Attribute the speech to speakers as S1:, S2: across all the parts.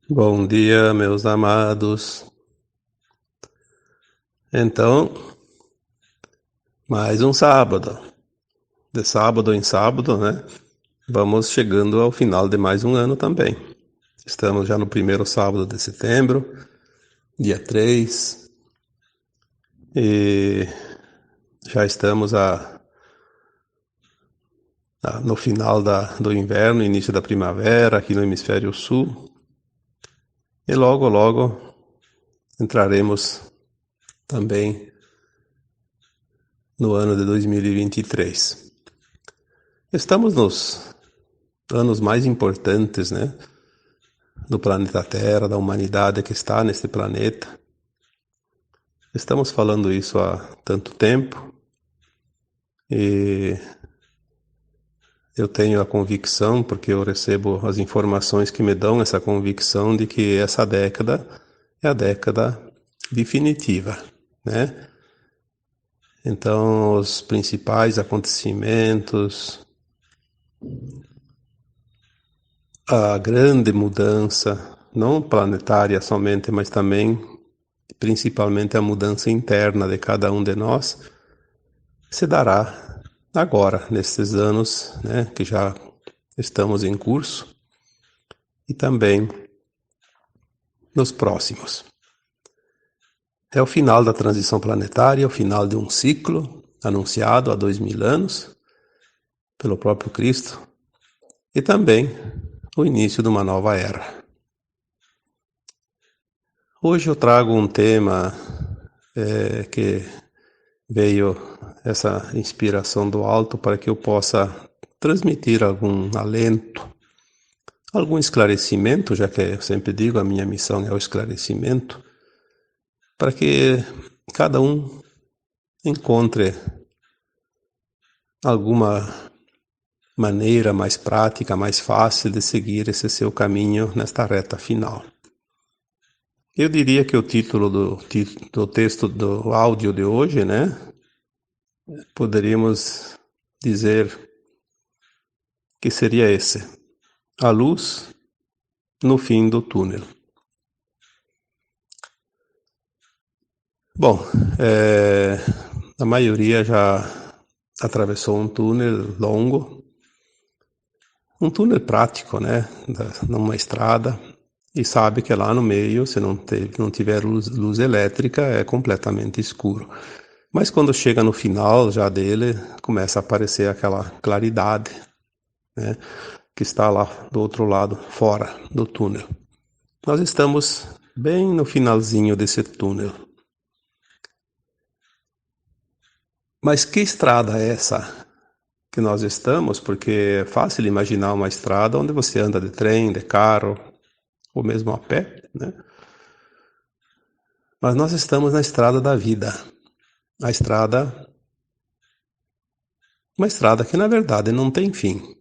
S1: Bom dia, meus amados. Então, mais um sábado. De sábado em sábado, né? Vamos chegando ao final de mais um ano também. Estamos já no primeiro sábado de setembro, dia 3, e já estamos no final do inverno, início da primavera, aqui no hemisfério sul. E logo, logo entraremos também no ano de 2023. Estamos nos anos mais importantes, né, do planeta Terra, da humanidade que está neste planeta. Estamos falando isso há tanto tempo e eu tenho a convicção, porque eu recebo as informações que me dão essa convicção de que essa década é a década definitiva, né? Então, os principais acontecimentos, a grande mudança, não planetária somente, mas também, principalmente, a mudança interna de cada um de nós, se dará agora, nesses anos, né, que já estamos em curso, e também nos próximos. É o final da transição planetária, é o final de um ciclo anunciado há 2000 anos pelo próprio Cristo, e também o início de uma nova era. Hoje eu trago um tema que veio essa inspiração do alto para que eu possa transmitir algum alento, algum esclarecimento, já que eu sempre digo, a minha missão é o esclarecimento, para que cada um encontre alguma maneira mais prática, mais fácil de seguir esse seu caminho nesta reta final. Eu diria que o título do texto do áudio de hoje, né, poderíamos dizer que seria esse: a luz no fim do túnel. Bom, a maioria já atravessou um túnel longo, um túnel prático, né, numa estrada, e sabe que lá no meio, se não tiver luz elétrica, é completamente escuro. Mas quando chega no final já dele, começa a aparecer aquela claridade, né, que está lá do outro lado, fora do túnel. Nós estamos bem no finalzinho desse túnel. Mas que estrada é essa que nós estamos? Porque é fácil imaginar uma estrada onde você anda de trem, de carro, ou mesmo a pé, né? Mas nós estamos na estrada da vida. A estrada, uma estrada que na verdade não tem fim.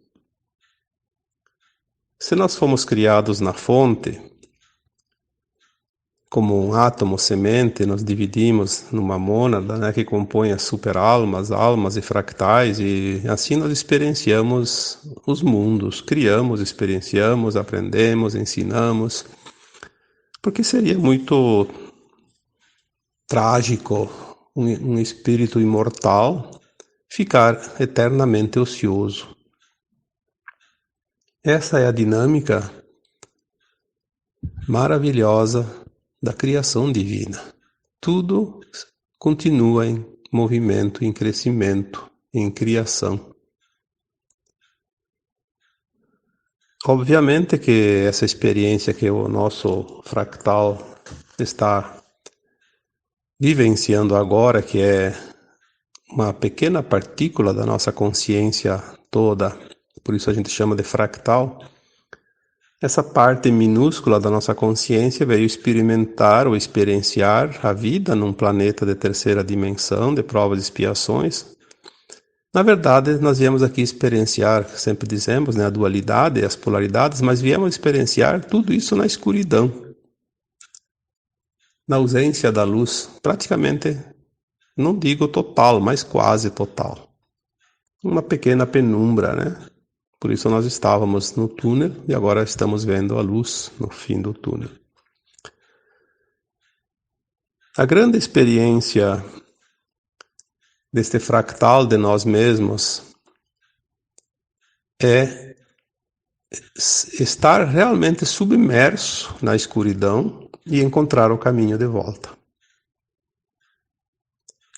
S1: Se nós fomos criados na fonte, como um átomo semente, nos dividimos numa mônada, né, que compõe as superalmas, almas e fractais, e assim nós experienciamos os mundos, criamos, experienciamos, aprendemos, ensinamos, porque seria muito trágico um espírito imortal ficar eternamente ocioso. Essa é a dinâmica maravilhosa da criação divina. Tudo continua em movimento, em crescimento, em criação. Obviamente que essa experiência que o nosso fractal está vivenciando agora, que é uma pequena partícula da nossa consciência toda, por isso a gente chama de fractal, essa parte minúscula da nossa consciência veio experimentar ou experienciar a vida num planeta de terceira dimensão, de provas e expiações. Na verdade, nós viemos aqui experienciar, sempre dizemos, né, a dualidade e as polaridades, mas viemos experienciar tudo isso na escuridão, na ausência da luz, praticamente, não digo total, mas quase total. Uma pequena penumbra, né? Por isso nós estávamos no túnel e agora estamos vendo a luz no fim do túnel. A grande experiência deste fractal de nós mesmos é estar realmente submerso na escuridão e encontrar o caminho de volta.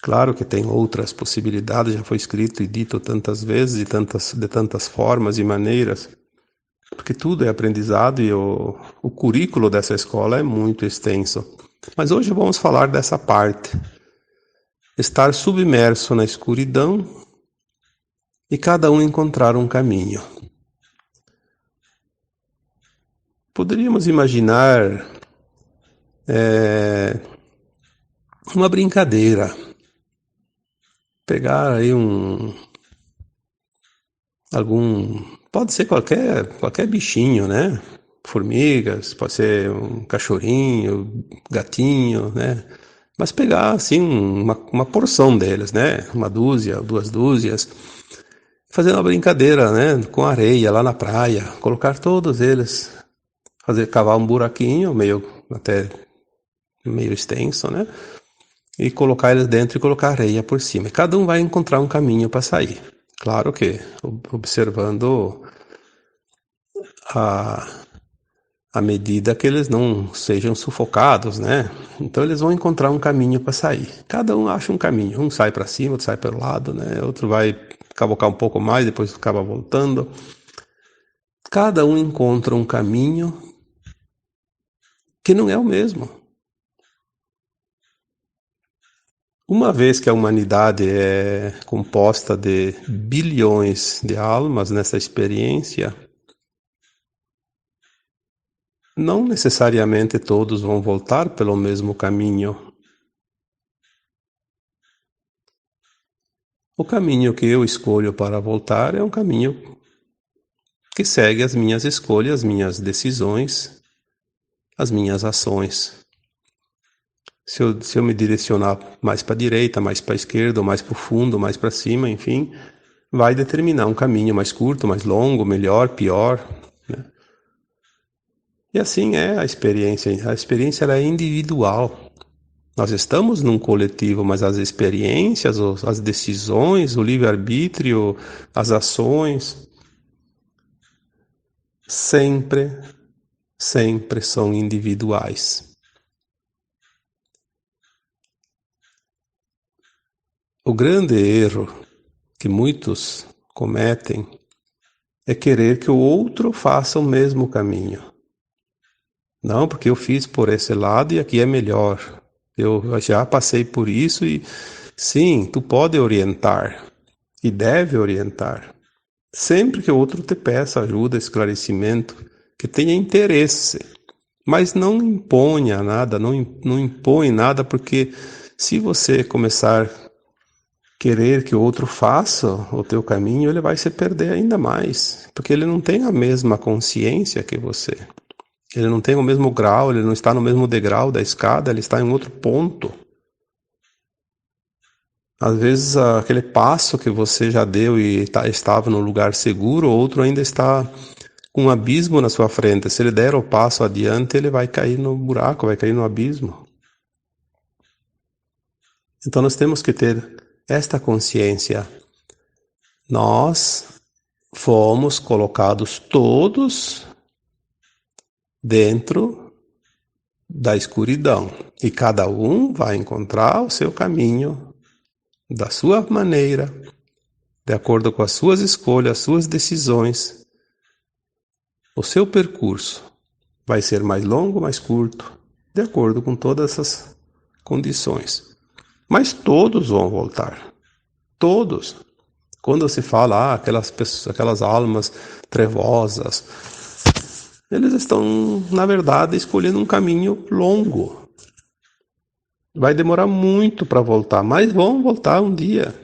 S1: Claro que tem outras possibilidades, já foi escrito e dito tantas vezes de tantas formas e maneiras, porque tudo é aprendizado e o currículo dessa escola é muito extenso. Mas hoje vamos falar dessa parte. Estar submerso na escuridão e cada um encontrar um caminho. Poderíamos imaginar uma brincadeira. Pegar aí pode ser qualquer bichinho, né? Formigas, pode ser um cachorrinho, gatinho, né? Mas pegar assim uma porção deles, né? Uma dúzia, 2 dúzias, fazer uma brincadeira, né? Com areia lá na praia, colocar todos eles, cavar um buraquinho até meio extenso, né? E colocar eles dentro e colocar areia por cima. E cada um vai encontrar um caminho para sair. Claro que observando a, à medida que eles não sejam sufocados, né? Então eles vão encontrar um caminho para sair. Cada um acha um caminho. Um sai para cima, outro sai pelo lado, né? Outro vai cavocar um pouco mais, depois acaba voltando. Cada um encontra um caminho que não é o mesmo. Uma vez que a humanidade é composta de bilhões de almas nessa experiência, não necessariamente todos vão voltar pelo mesmo caminho. O caminho que eu escolho para voltar é um caminho que segue as minhas escolhas, as minhas decisões, as minhas ações. Se eu me direcionar mais para a direita, mais para a esquerda, ou mais para o fundo, mais para cima, enfim, vai determinar um caminho mais curto, mais longo, melhor, pior, né? E assim é a experiência. A experiência ela é individual. Nós estamos num coletivo, mas as experiências, as decisões, o livre-arbítrio, as ações, sempre, sempre são individuais. O grande erro que muitos cometem é querer que o outro faça o mesmo caminho. Não, porque eu fiz por esse lado e aqui é melhor. Eu já passei por isso e sim, tu pode orientar e deve orientar. Sempre que o outro te peça ajuda, esclarecimento, que tenha interesse, mas não imponha nada, não impõe nada, porque se você começar a querer que o outro faça o teu caminho, ele vai se perder ainda mais, porque ele não tem a mesma consciência que você. Ele não tem o mesmo grau, ele não está no mesmo degrau da escada, ele está em outro ponto. Às vezes aquele passo que você já deu e estava no lugar seguro, outro ainda está com um abismo na sua frente. Se ele der o passo adiante, ele vai cair no buraco, vai cair no abismo. Então nós temos que ter esta consciência. Nós fomos colocados todos dentro da escuridão e cada um vai encontrar o seu caminho da sua maneira, de acordo com as suas escolhas, as suas decisões. O seu percurso vai ser mais longo, mais curto, de acordo com todas essas condições. Mas todos vão voltar. Todos. Quando se fala, aquelas pessoas, aquelas almas trevosas, eles estão, na verdade, escolhendo um caminho longo. Vai demorar muito para voltar, mas vão voltar um dia.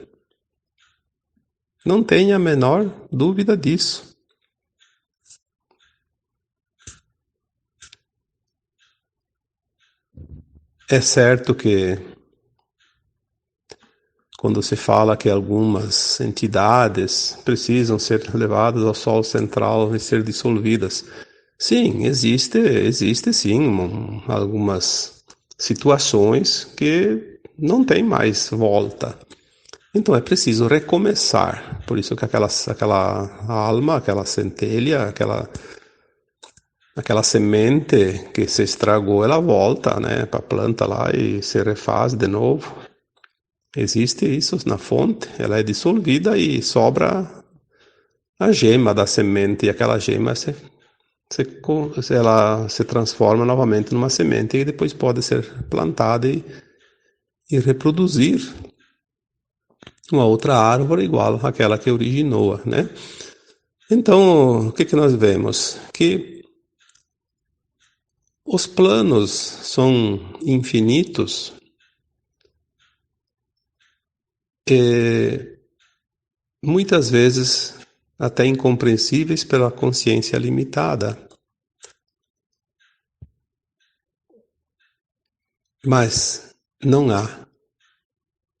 S1: Não tenha a menor dúvida disso. É certo que quando se fala que algumas entidades precisam ser levadas ao Sol central e ser dissolvidas. Sim, existe sim algumas situações que não tem mais volta. Então é preciso recomeçar. Por isso que aquela alma, aquela centelha, aquela semente que se estragou, ela volta, né, para a planta lá e se refaz de novo. Existe isso na fonte, ela é dissolvida e sobra a gema da semente, e aquela gema ela se transforma novamente numa semente e depois pode ser plantada e reproduzir uma outra árvore igual àquela que originou, né? Então, o que nós vemos? Que os planos são infinitos e muitas vezes até incompreensíveis pela consciência limitada. Mas não há,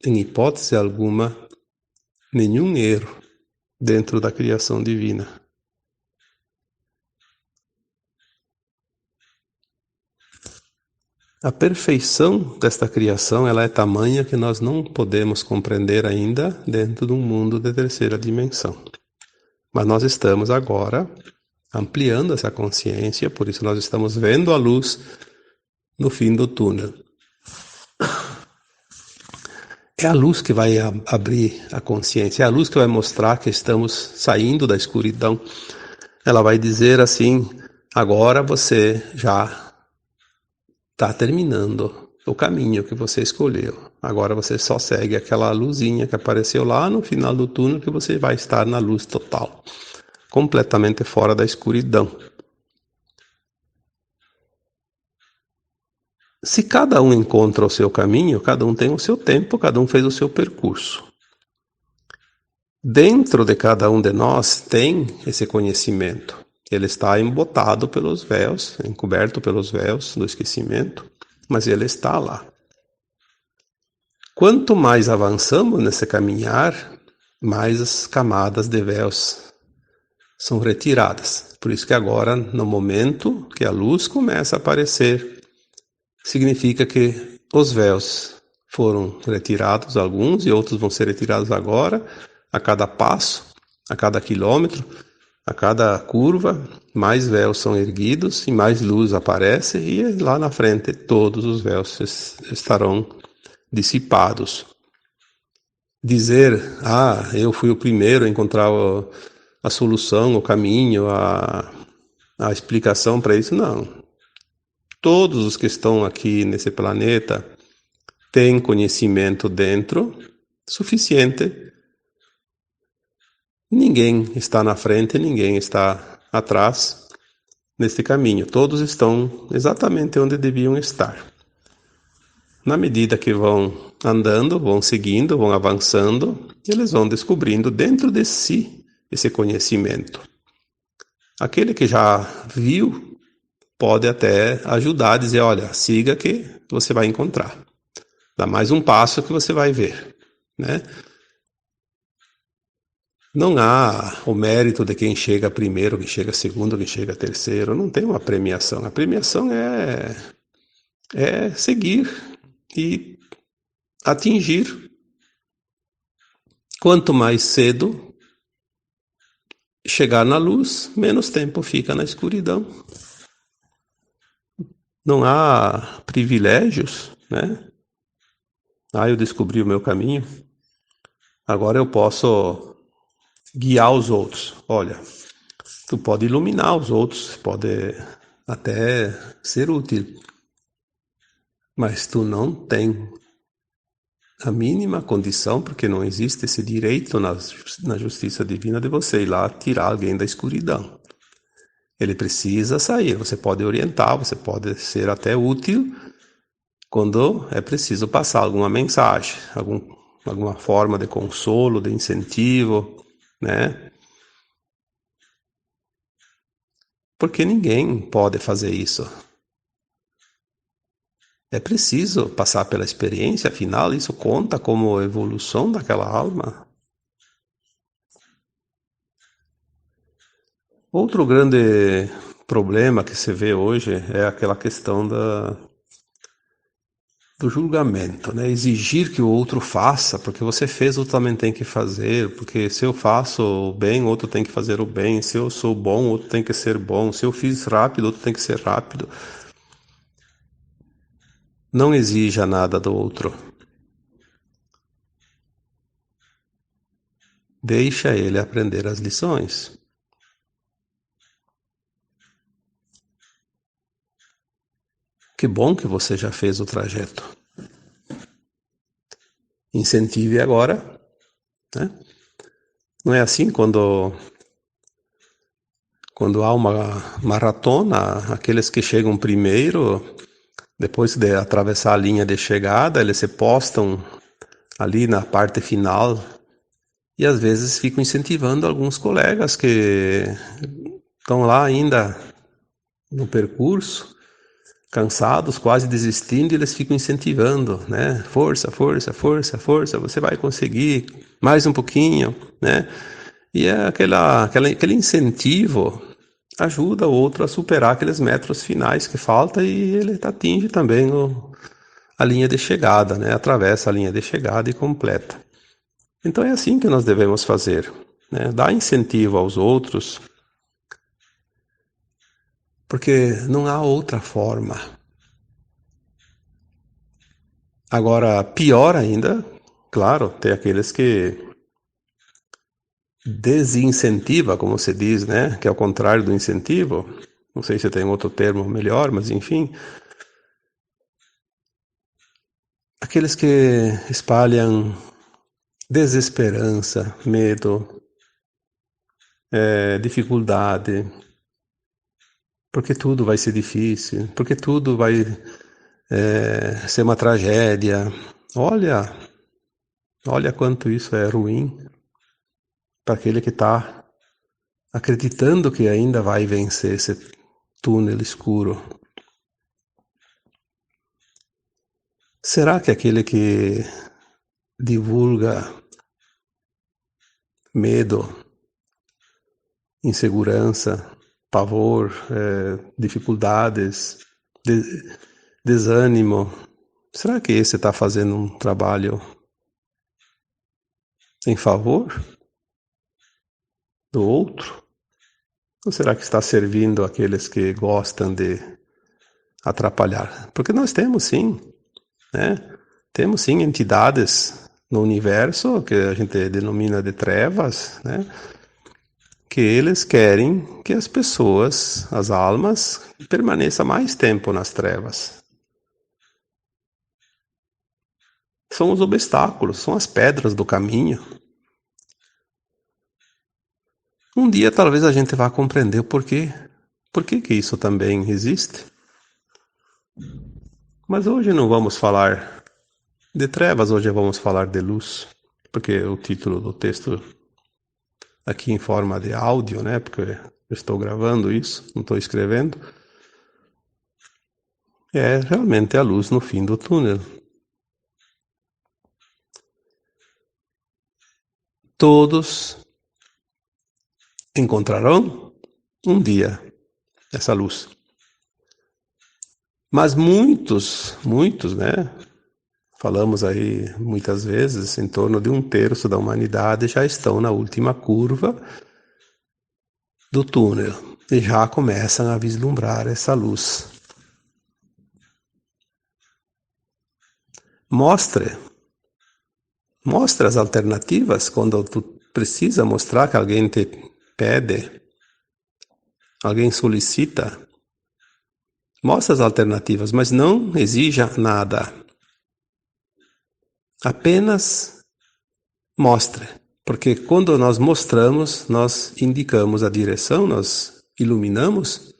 S1: em hipótese alguma, nenhum erro dentro da criação divina. A perfeição desta criação, ela é tamanha que nós não podemos compreender ainda dentro de um mundo de terceira dimensão. Mas nós estamos agora ampliando essa consciência, por isso nós estamos vendo a luz no fim do túnel. É a luz que vai abrir a consciência, é a luz que vai mostrar que estamos saindo da escuridão. Ela vai dizer assim: agora você já está terminando o caminho que você escolheu. Agora você só segue aquela luzinha que apareceu lá no final do túnel, que você vai estar na luz total, completamente fora da escuridão. Se cada um encontra o seu caminho, cada um tem o seu tempo, cada um fez o seu percurso. Dentro de cada um de nós tem esse conhecimento. Ele está embotado pelos véus, encoberto pelos véus do esquecimento, mas ele está lá. Quanto mais avançamos nesse caminhar, mais as camadas de véus são retiradas. Por isso que agora, no momento que a luz começa a aparecer, significa que os véus foram retirados, alguns, e outros vão ser retirados agora, a cada passo, a cada quilômetro, a cada curva, mais véus são erguidos e mais luz aparece, e lá na frente todos os véus estarão dissipados. Dizer, eu fui o primeiro a encontrar a solução, o caminho, a explicação para isso, não. Todos os que estão aqui nesse planeta têm conhecimento dentro suficiente. Ninguém está na frente, ninguém está atrás neste caminho. Todos estão exatamente onde deviam estar. Na medida que vão andando, vão seguindo, vão avançando, eles vão descobrindo dentro de si esse conhecimento. Aquele que já viu pode até ajudar a dizer, olha, siga que você vai encontrar. Dá mais um passo que você vai ver, né? Não há o mérito de quem chega primeiro, quem chega segundo, quem chega terceiro. Não tem uma premiação. A premiação é seguir e atingir. Quanto mais cedo chegar na luz, menos tempo fica na escuridão. Não há privilégios, né? Eu descobri o meu caminho. Agora eu posso guiar os outros. Olha, tu pode iluminar os outros, pode até ser útil, mas tu não tem a mínima condição, porque não existe esse direito na justiça divina de você ir lá tirar alguém da escuridão. Ele precisa sair, você pode orientar, você pode ser até útil quando é preciso passar alguma mensagem, alguma forma de consolo, de incentivo, né? Porque ninguém pode fazer isso. É preciso passar pela experiência, afinal, isso conta como evolução daquela alma. Outro grande problema que se vê hoje é aquela questão do julgamento, né? Exigir que o outro faça, porque você fez, outro também tem que fazer, porque se eu faço o bem, outro tem que fazer o bem, se eu sou bom, outro tem que ser bom, se eu fiz rápido, outro tem que ser rápido. Não exija nada do outro. Deixa ele aprender as lições. Que bom que você já fez o trajeto. Incentive agora, né? Não é assim quando há uma maratona, aqueles que chegam primeiro, depois de atravessar a linha de chegada, eles se postam ali na parte final e às vezes ficam incentivando alguns colegas que estão lá ainda no percurso, cansados, quase desistindo, e eles ficam incentivando, né? Força, força, força, força, você vai conseguir, mais um pouquinho, né? E é aquele incentivo ajuda o outro a superar aqueles metros finais que falta e ele atinge também a linha de chegada, né? Atravessa a linha de chegada e completa. Então é assim que nós devemos fazer, né? Dar incentivo aos outros, porque não há outra forma. Agora, pior ainda, claro, tem aqueles que desincentiva, como se diz, né? Que é o contrário do incentivo. Não sei se tem outro termo melhor, mas enfim. Aqueles que espalham desesperança, medo, dificuldade, porque tudo vai ser difícil, porque tudo vai ser uma tragédia. Olha, olha quanto isso é ruim para aquele que está acreditando que ainda vai vencer esse túnel escuro. Será que aquele que divulga medo, insegurança, pavor, dificuldades, desânimo, será que esse está fazendo um trabalho em favor do outro? Ou será que está servindo aqueles que gostam de atrapalhar? Porque nós temos sim, né? Temos sim entidades no universo que a gente denomina de trevas, né? Que eles querem que as pessoas, as almas, permaneçam mais tempo nas trevas. São os obstáculos, são as pedras do caminho. Um dia talvez a gente vá compreender o porquê. Por que que isso também existe? Mas hoje não vamos falar de trevas, hoje vamos falar de luz. Porque o título do texto aqui em forma de áudio, né? Porque eu estou gravando isso, não estou escrevendo. É realmente a luz no fim do túnel. Todos encontrarão um dia essa luz. Mas muitos, né? Falamos aí muitas vezes, em torno de 1/3 da humanidade já estão na última curva do túnel e já começam a vislumbrar essa luz. Mostre as alternativas quando tu precisa mostrar que alguém te pede, alguém solicita. Mostre as alternativas, mas não exija nada. Apenas mostre, porque quando nós mostramos, nós indicamos a direção, nós iluminamos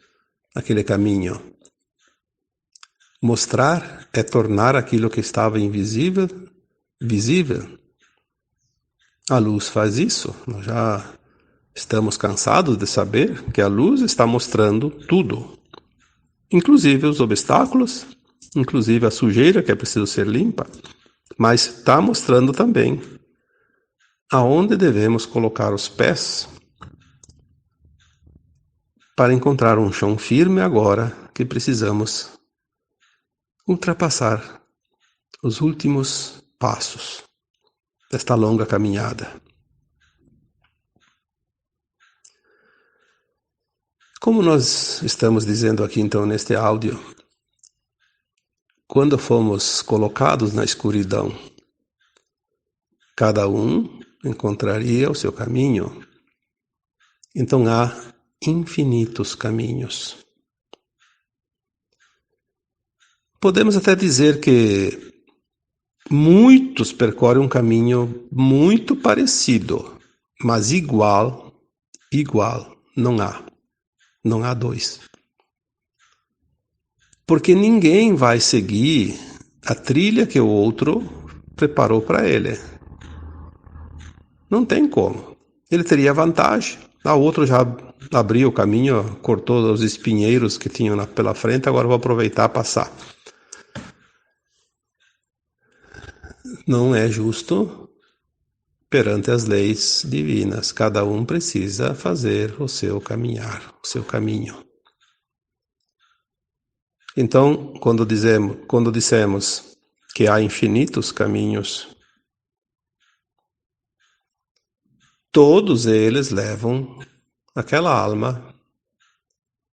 S1: aquele caminho. Mostrar é tornar aquilo que estava invisível visível. A luz faz isso. Nós já estamos cansados de saber que a luz está mostrando tudo, inclusive os obstáculos, inclusive a sujeira que é preciso ser limpa, mas está mostrando também aonde devemos colocar os pés para encontrar um chão firme agora que precisamos ultrapassar os últimos passos desta longa caminhada. Como nós estamos dizendo aqui então neste áudio, quando fomos colocados na escuridão, cada um encontraria o seu caminho. Então há infinitos caminhos. Podemos até dizer que muitos percorrem um caminho muito parecido, mas igual, não há. Não há dois. Porque ninguém vai seguir a trilha que o outro preparou para ele. Não tem como. Ele teria vantagem. O outro já abriu o caminho, cortou os espinheiros que tinham pela frente, agora vou aproveitar e passar. Não é justo perante as leis divinas. Cada um precisa fazer o seu caminhar, o seu caminho. Então, quando dissemos que há infinitos caminhos, todos eles levam aquela alma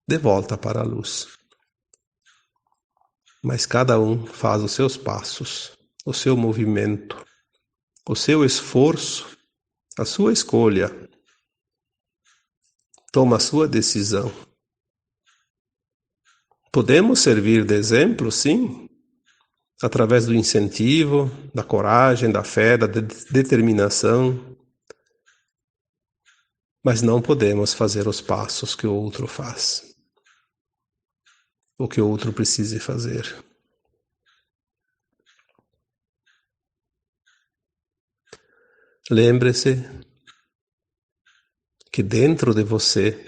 S1: de volta para a luz. Mas cada um faz os seus passos, o seu movimento, o seu esforço, a sua escolha. Toma a sua decisão. Podemos servir de exemplo, sim, através do incentivo, da coragem, da fé, da determinação, mas não podemos fazer os passos que o outro faz, o que o outro precise fazer. Lembre-se que dentro de você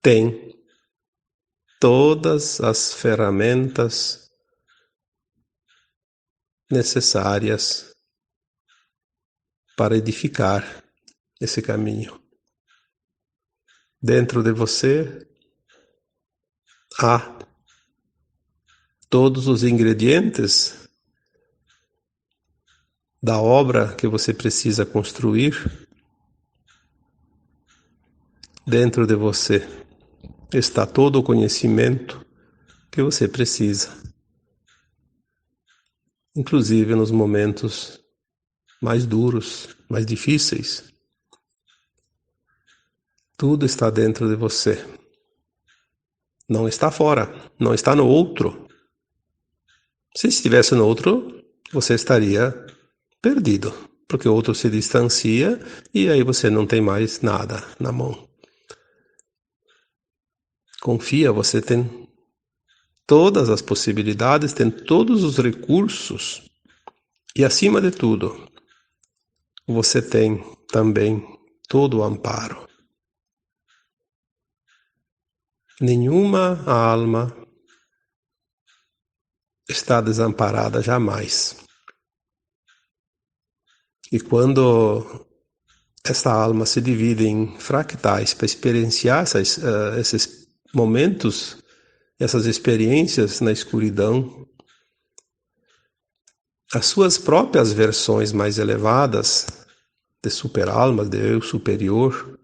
S1: tem todas as ferramentas necessárias para edificar esse caminho. Dentro de você há todos os ingredientes da obra que você precisa construir. Dentro de você está todo o conhecimento que você precisa, inclusive nos momentos mais duros, mais difíceis. Tudo está dentro de você. Não está fora, não está no outro. Se estivesse no outro, você estaria perdido, porque o outro se distancia e aí você não tem mais nada na mão. Confia, você tem todas as possibilidades, tem todos os recursos e, acima de tudo, você tem também todo o amparo. Nenhuma alma está desamparada jamais. E quando esta alma se divide em fractais para experienciar esses momentos, essas experiências na escuridão, as suas próprias versões mais elevadas de super-almas, de eu superior,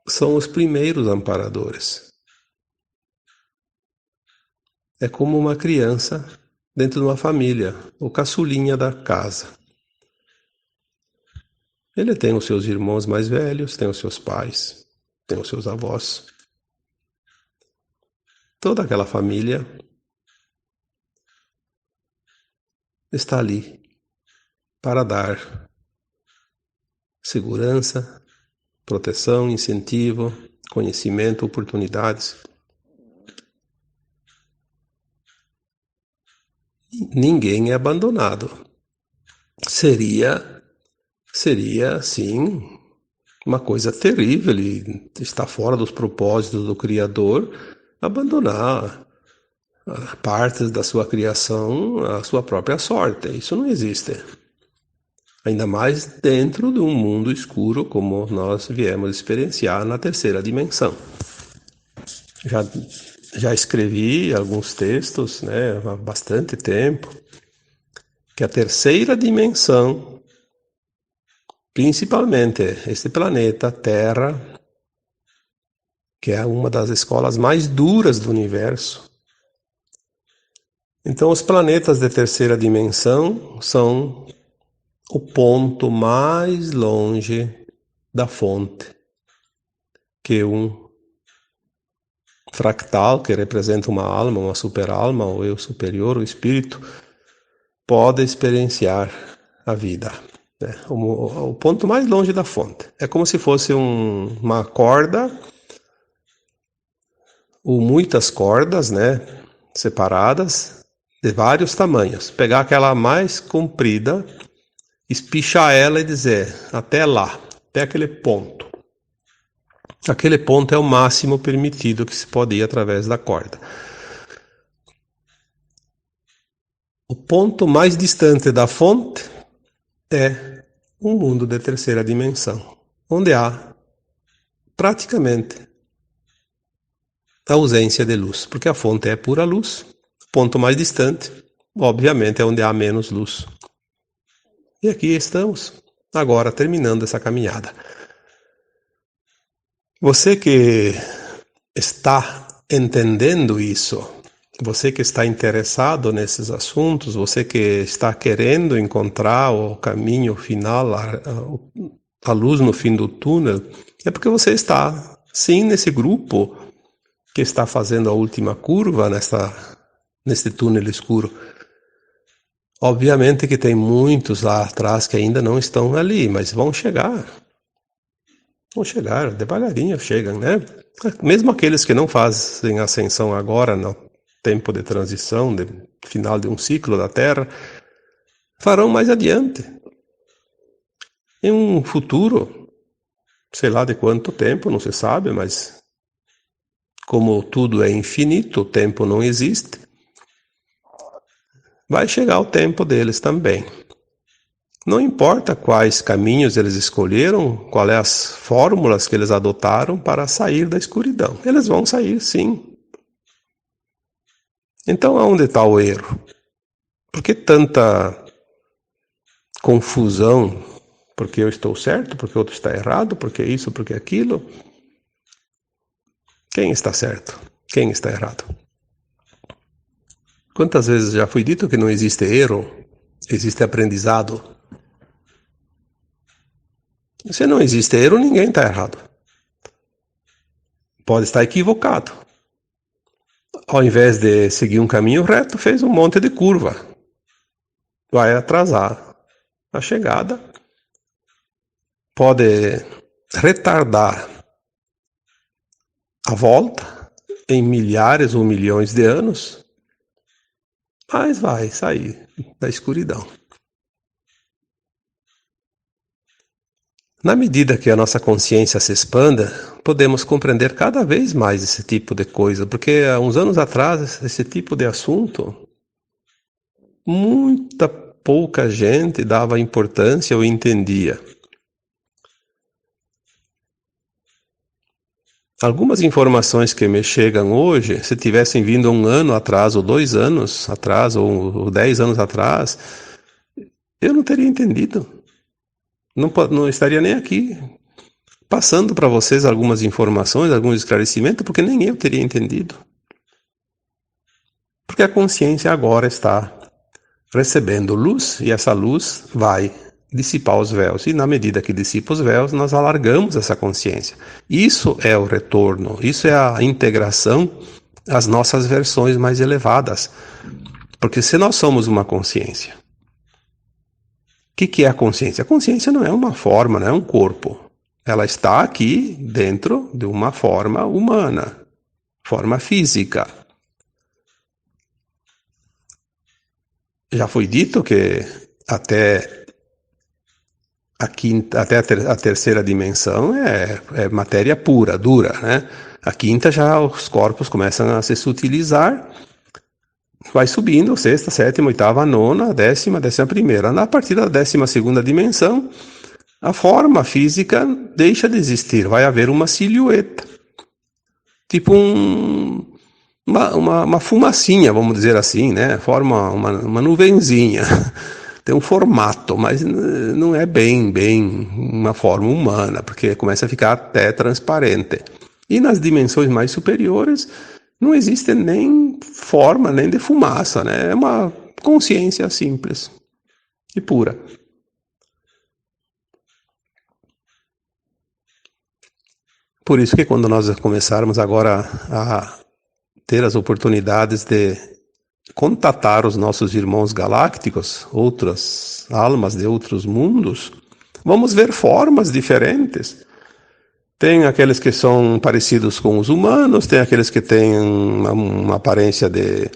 S1: são os primeiros amparadores. É como uma criança dentro de uma família, o caçulinha da casa. Ele tem os seus irmãos mais velhos, tem os seus pais, tem os seus avós. Toda aquela família está ali para dar segurança, proteção, incentivo, conhecimento, oportunidades. Ninguém é abandonado. Seria sim, Uma coisa terrível, ele está fora dos propósitos do Criador, abandonar partes da sua criação à sua própria sorte. Isso não existe. Ainda mais dentro de um mundo escuro como nós viemos experienciar na terceira dimensão. Já escrevi alguns textos, né, há bastante tempo, que a terceira dimensão, principalmente este planeta Terra, que é uma das escolas mais duras do universo. Então, os planetas de terceira dimensão são o ponto mais longe da fonte que um fractal, que representa uma alma, uma super-alma, ou eu superior, o espírito, pode experienciar a vida. O ponto mais longe da fonte. É como se fosse uma corda, ou muitas cordas, né, separadas, de vários tamanhos. Pegar aquela mais comprida, espichar ela e dizer, até lá, até aquele ponto. Aquele ponto é o máximo permitido que se pode ir através da corda. O ponto mais distante da fonte é um mundo de terceira dimensão, onde há praticamente a ausência de luz, porque a fonte é pura luz. O ponto mais distante, obviamente, é onde há menos luz. E aqui estamos, agora terminando essa caminhada. Você que está entendendo isso, você que está interessado nesses assuntos, você que está querendo encontrar o caminho final, a luz no fim do túnel, é porque você está, sim, nesse grupo que está fazendo a última curva nesse túnel escuro. Obviamente que tem muitos lá atrás que ainda não estão ali, mas vão chegar. Vão chegar, devagarinho chegam, né? Mesmo aqueles que não fazem ascensão agora, no tempo de transição, de final de um ciclo da Terra, farão mais adiante. Em um futuro, sei lá de quanto tempo, não se sabe, mas como tudo é infinito, o tempo não existe, vai chegar o tempo deles também. Não importa quais caminhos eles escolheram, quais as fórmulas que eles adotaram para sair da escuridão. Eles vão sair, sim. Então, aonde está o erro? Por que tanta confusão? Porque eu estou certo, porque o outro está errado, porque isso, porque aquilo? Quem está certo? Quem está errado? Quantas vezes já foi dito que não existe erro, existe aprendizado? Se não existe erro, ninguém está errado. Pode estar equivocado. Ao invés de seguir um caminho reto, fez um monte de curva. Vai atrasar a chegada. Pode retardar a volta em milhares ou milhões de anos, mas vai sair da escuridão. Na medida que a nossa consciência se expanda, podemos compreender cada vez mais esse tipo de coisa, porque há uns anos atrás, esse tipo de assunto, muita pouca gente dava importância ou entendia. Algumas informações que me chegam hoje, se tivessem vindo 1 ano atrás, ou 2 anos atrás, ou 10 anos atrás, eu não teria entendido. Não estaria nem aqui passando para vocês algumas informações, alguns esclarecimentos, porque nem eu teria entendido. Porque a consciência agora está recebendo luz e essa luz vai dissipar os véus. E na medida que dissipa os véus, nós alargamos essa consciência. Isso é o retorno, isso é a integração às nossas versões mais elevadas. Porque se nós somos uma consciência, o que é a consciência? A consciência não é uma forma, não é um corpo. Ela está aqui dentro de uma forma humana, forma física. Já foi dito que até A quinta, até a terceira dimensão é matéria pura, dura, né? A quinta já os corpos começam a se sutilizar, vai subindo, sexta, sétima, oitava, nona, décima primeira. A partir da 12ª dimensão, a forma física deixa de existir, vai haver uma silhueta, tipo uma fumacinha, vamos dizer assim, né? Forma uma nuvenzinha. Tem um formato, mas não é bem uma forma humana, porque começa a ficar até transparente. E nas dimensões mais superiores não existe nem forma, nem de fumaça, né? É uma consciência simples e pura. Por isso que quando nós começarmos agora a ter as oportunidades de contatar os nossos irmãos galácticos, outras almas de outros mundos, vamos ver formas diferentes. Tem aqueles que são parecidos com os humanos, tem aqueles que têm uma aparência de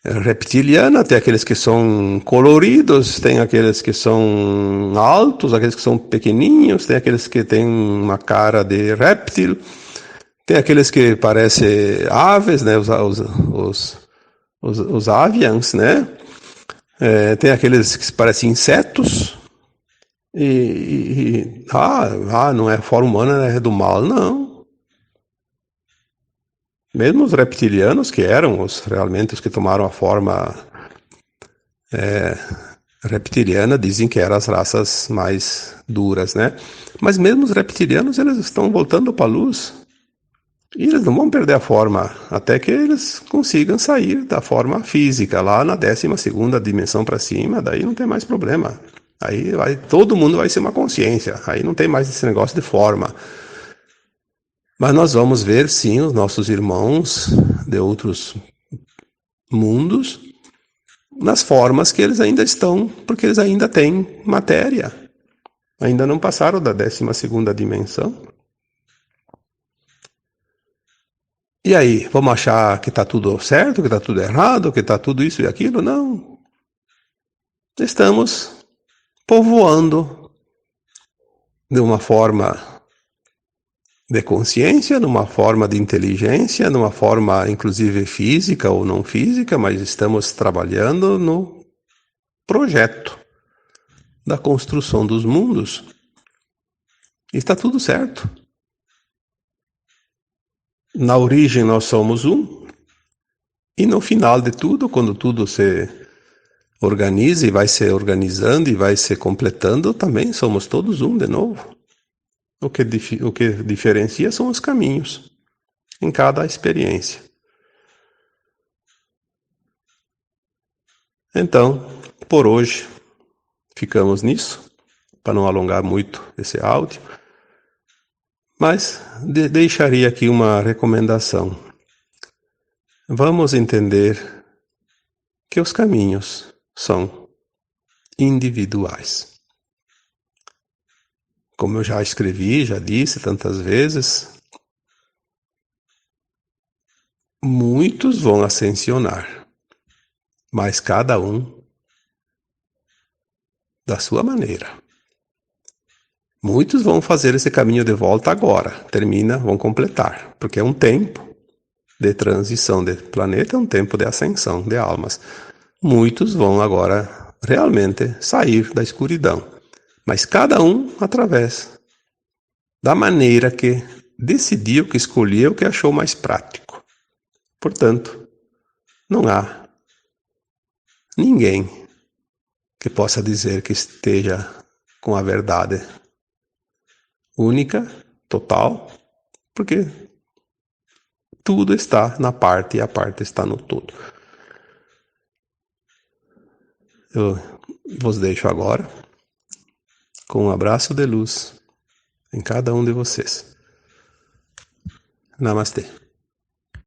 S1: reptiliana, tem aqueles que são coloridos, tem aqueles que são altos, aqueles que são pequenininhos, tem aqueles que têm uma cara de réptil, tem aqueles que parecem aves, né, os avians, né? Tem aqueles que parecem insetos. Não é forma humana, é do mal. Não. Mesmo os reptilianos, que eram realmente os que tomaram a forma reptiliana, dizem que eram as raças mais duras, né? Mas mesmo os reptilianos, eles estão voltando para a luz. E eles não vão perder a forma, até que eles consigam sair da forma física, lá na 12ª dimensão para cima, daí não tem mais problema. Aí todo mundo vai ser uma consciência, aí não tem mais esse negócio de forma. Mas nós vamos ver, sim, os nossos irmãos de outros mundos, nas formas que eles ainda estão, porque eles ainda têm matéria. Ainda não passaram da 12ª dimensão. E aí, vamos achar que está tudo certo, que está tudo errado, que está tudo isso e aquilo? Não. Estamos povoando de uma forma de consciência, numa forma de inteligência, numa forma inclusive física ou não física, mas estamos trabalhando no projeto da construção dos mundos. E está tudo certo. Na origem nós somos um, e no final de tudo, quando tudo se organiza e vai se organizando e vai se completando, também somos todos um de novo. O que diferencia são os caminhos em cada experiência. Então, por hoje, ficamos nisso, para não alongar muito esse áudio, mas deixaria aqui uma recomendação. Vamos entender que os caminhos são individuais. Como eu já escrevi, já disse tantas vezes, muitos vão ascensionar, mas cada um da sua maneira. Muitos vão fazer esse caminho de volta agora, vão completar, porque é um tempo de transição de planeta, é um tempo de ascensão de almas. Muitos vão agora realmente sair da escuridão, mas cada um através da maneira que decidiu, que escolheu, que achou mais prático. Portanto, não há ninguém que possa dizer que esteja com a verdade única, total, porque tudo está na parte e a parte está no todo. Eu vos deixo agora com um abraço de luz em cada um de vocês. Namastê.